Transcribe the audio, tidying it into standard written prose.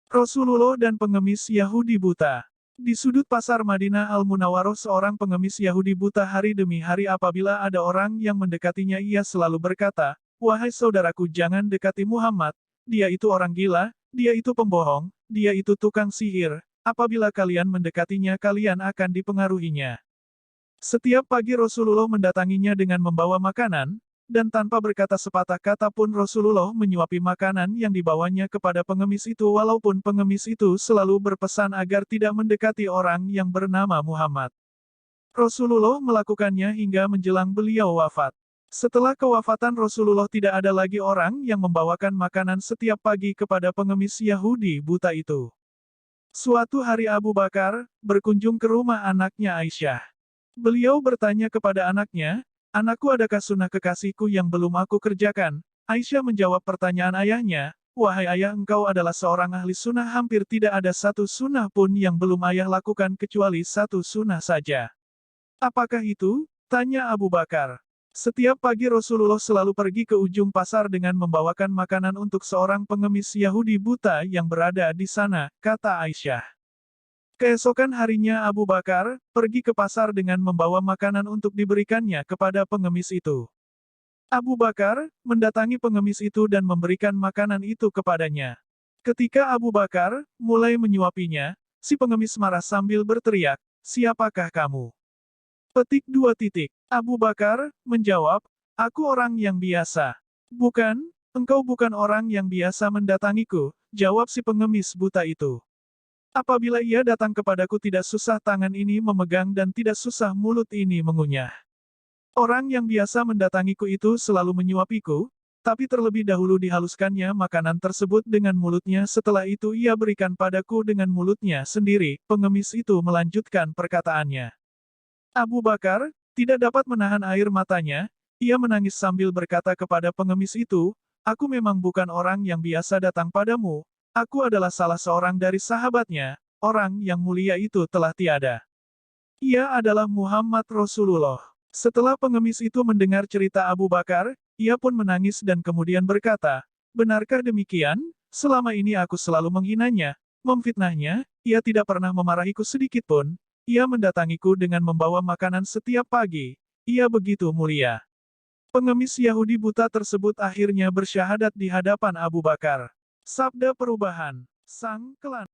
Rasulullah dan pengemis Yahudi buta. Di sudut pasar Madinah Al-Munawwaroh seorang pengemis Yahudi buta hari demi hari apabila ada orang yang mendekatinya ia selalu berkata, "Wahai saudaraku jangan dekati Muhammad, dia itu orang gila, dia itu pembohong, dia itu tukang sihir, apabila kalian mendekatinya kalian akan dipengaruhinya." Setiap pagi Rasulullah mendatanginya dengan membawa makanan, dan tanpa berkata sepatah kata pun Rasulullah menyuapi makanan yang dibawanya kepada pengemis itu walaupun pengemis itu selalu berpesan agar tidak mendekati orang yang bernama Muhammad. Rasulullah melakukannya hingga menjelang beliau wafat. Setelah kewafatan Rasulullah tidak ada lagi orang yang membawakan makanan setiap pagi kepada pengemis Yahudi buta itu. Suatu hari Abu Bakar berkunjung ke rumah anaknya Aisyah. Beliau bertanya kepada anaknya, "Anakku adakah sunnah kekasihku yang belum aku kerjakan?" Aisyah menjawab pertanyaan ayahnya, "Wahai ayah engkau adalah seorang ahli sunnah hampir tidak ada satu sunnah pun yang belum ayah lakukan kecuali satu sunnah saja." "Apakah itu?" tanya Abu Bakar. Setiap pagi Rasulullah selalu pergi ke ujung pasar dengan membawakan makanan untuk seorang pengemis Yahudi buta yang berada di sana, kata Aisyah. Keesokan harinya Abu Bakar pergi ke pasar dengan membawa makanan untuk diberikannya kepada pengemis itu. Abu Bakar mendatangi pengemis itu dan memberikan makanan itu kepadanya. Ketika Abu Bakar mulai menyuapinya, si pengemis marah sambil berteriak, "Siapakah kamu?" Petik 2 titik. Abu Bakar menjawab, "Aku orang yang biasa." "Bukan, engkau bukan orang yang biasa mendatangiku," jawab si pengemis buta itu. "Apabila ia datang kepadaku tidak susah tangan ini memegang dan tidak susah mulut ini mengunyah. Orang yang biasa mendatangiku itu selalu menyuapiku, tapi terlebih dahulu dihaluskannya makanan tersebut dengan mulutnya setelah itu ia berikan padaku dengan mulutnya sendiri." Pengemis itu melanjutkan perkataannya. Abu Bakar tidak dapat menahan air matanya, ia menangis sambil berkata kepada pengemis itu, "Aku memang bukan orang yang biasa datang padamu, aku adalah salah seorang dari sahabatnya, orang yang mulia itu telah tiada. Ia adalah Muhammad Rasulullah." Setelah pengemis itu mendengar cerita Abu Bakar, ia pun menangis dan kemudian berkata, "Benarkah demikian? Selama ini aku selalu menghinanya, memfitnahnya, ia tidak pernah memarahiku sedikit pun. Ia mendatangiku dengan membawa makanan setiap pagi. Ia begitu mulia." Pengemis Yahudi buta tersebut akhirnya bersyahadat di hadapan Abu Bakar. Sabda perubahan. Sang Kelan